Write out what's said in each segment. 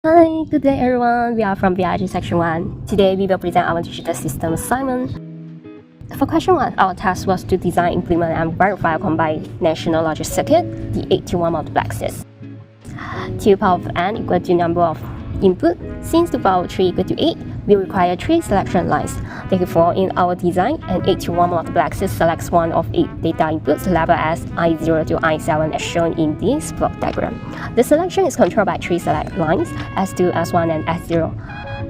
Hi, good day everyone. We are from BIG section 1. Today we will present our digital system assignment. For question 1, our task was to design, implement, and verify a combinational logic circuit, the 8 to 1 multiplexers. 2 power of n equal to number of input. Since 2 power of 3 equal to 8, we require 3 selection lines. Therefore, in our design, an 8 to 1 multiplexer selects one of 8 data inputs labeled as I0 to I7 as shown in this block diagram. The selection is controlled by 3 select lines, S2, S1, and S0,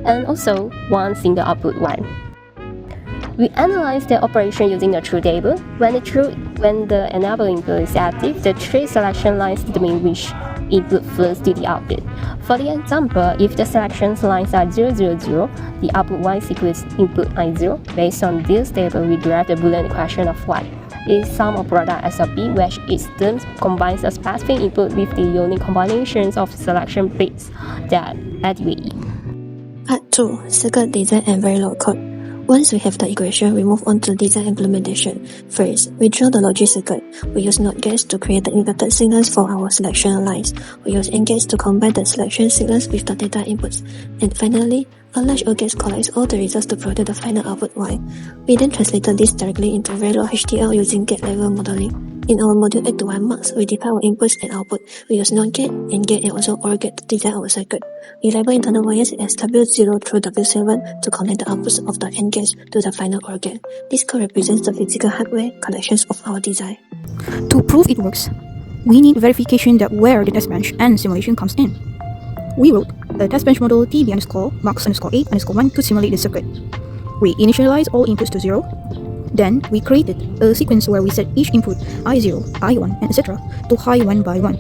and also one single output line. We analyze the operation using the truth table. When the enable input is active, the 3 selection lines determine which input flows to the output. For the example, if the selection lines are 0, 0, 0, the output y equals input I0. Based on this table, we derive the Boolean equation of y is sum of product S of B, which its terms combines a specific input with the unique combinations of selection bits that add VE. Part 2. Circuit Design and Verilog Code. Once we have the equation, we move on to design implementation. First, we draw the logic circuit. We use NOT gates to create the inverted signals for our selection lines. We use AND gates to combine the selection signals with the data inputs. And finally, a large OR gate collects all the results to produce the final output Y. We then translated this directly into Verilog HDL using gate-level modeling. In our module 8 to 1 marks, we define our inputs and output. We use NOT gate, AND gate, and also OR gate to design our circuit. We label internal wires as W0 through W7 to connect the outputs of the AND gates to the final OR gate. This code represents the physical hardware connections of our design. To prove it works, we need verification that where the test bench and simulation comes in. We wrote a test bench model tb_max_8_1 to simulate the circuit. We initialize all inputs to 0. Then we created a sequence where we set each input I0, I1, and etc. to high 1 by 1.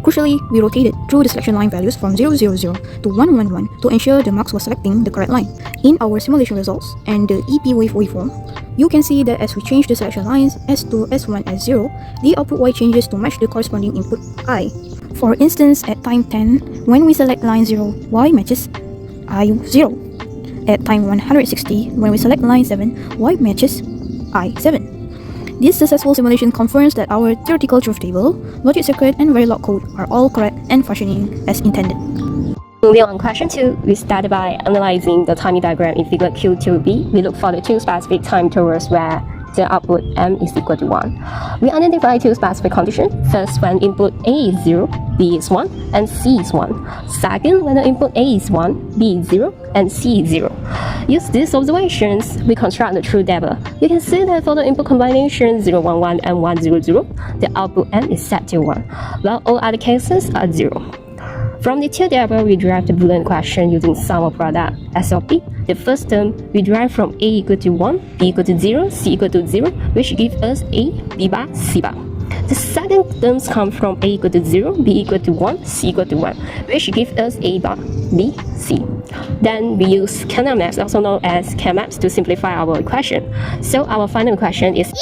Crucially, we rotated through the selection line values from 0, 0, 0 to 1, 1, 1 to ensure the max was selecting the correct line. In our simulation results and the EP waveform, you can see that as we change the selection lines S2, S1, S0, the output Y changes to match the corresponding input I. For instance, at time 10, when we select line 0, Y matches I0. At time 160, when we select line 7, Y matches I7. This successful simulation confirms that our theoretical truth table, logic circuit, and Verilog code are all correct and functioning as intended. Moving on, question 2, we started by analyzing the timing diagram in figure Q2b. We look for the 2 specific time intervals where the output M is equal to 1. We identify 2 specific conditions. First, when input A is 0, B is 1, and C is 1. Second, when the input A is 1, B is 0, and C is 0. Use these observations, we construct the truth table. You can see that for the input combination 0, 1, 1, and 1, 0, 0, the output M is set to 1, while all other cases are 0. From the truth table, we derive the Boolean equation using sum of product S of B. The first term we derive from A equal to 1, B equal to 0, C equal to 0, which gives us A, B bar, C bar. The second terms come from A equal to 0, B equal to 1, C equal to 1, which gives us A bar, B, C. Then we use kernel maps, also known as K-maps, to simplify our equation. So our final equation is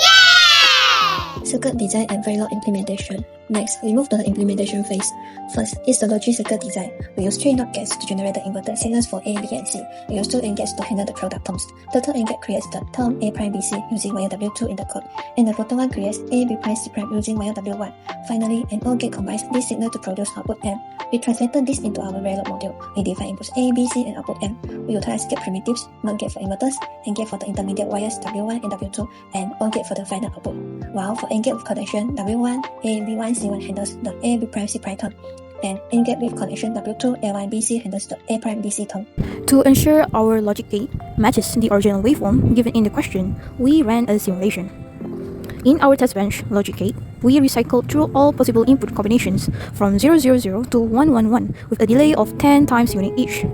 Circuit design and Verilog implementation. Next, we move to the implementation phase. First is the logic circuit design. We use 3 NOT gates to generate the inverted signals for A, B, and C. We use 2 AND gates to handle the product terms. The third AND gate creates the term A prime BC using wire W2 in the code, and the photon one creates A, B prime, C prime using wire W1. Finally, an OR gate combines this signal to produce output M. We translated this into our Verilog module. We define inputs A, B, C, and output M. We utilize gate primitives, NOT gate for inverters, AND gate for the intermediate wires W1 and W2, and OR gate for the final output. While for AND gate with connection W1, A, B1, C1 handles the A, B prime, C prime term, and AND gate with connection W2, A1, BC handles the A prime, BC term. To ensure our logic gate matches the original waveform given in the question, we ran a simulation. In our test bench logic gate, we recycled through all possible input combinations from 0, 0, 0 to 1, 1, 1 with a delay of 10 times unit each.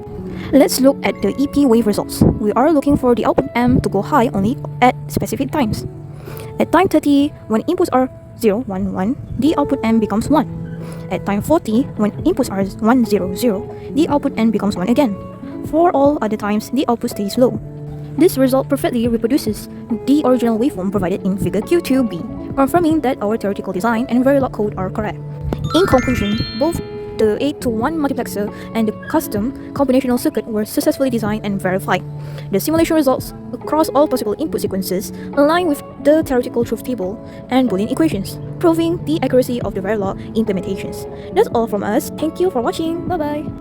Let's look at the EP wave results. We are looking for the output M to go high only at specific times. At time 30, when inputs are 0, 1, 1, the output M becomes 1. At time 40, when inputs are 1, 0, 0, the output N becomes 1 again. For all other times, the output stays low. This result perfectly reproduces the original waveform provided in figure Q2b, confirming that our theoretical design and Verilog code are correct. In conclusion, both the 8 to 1 multiplexer and the custom combinational circuit were successfully designed and verified. The simulation results across all possible input sequences align with the theoretical truth table and Boolean equations, proving the accuracy of the Verilog implementations. That's all from us. Thank you for watching. Bye bye.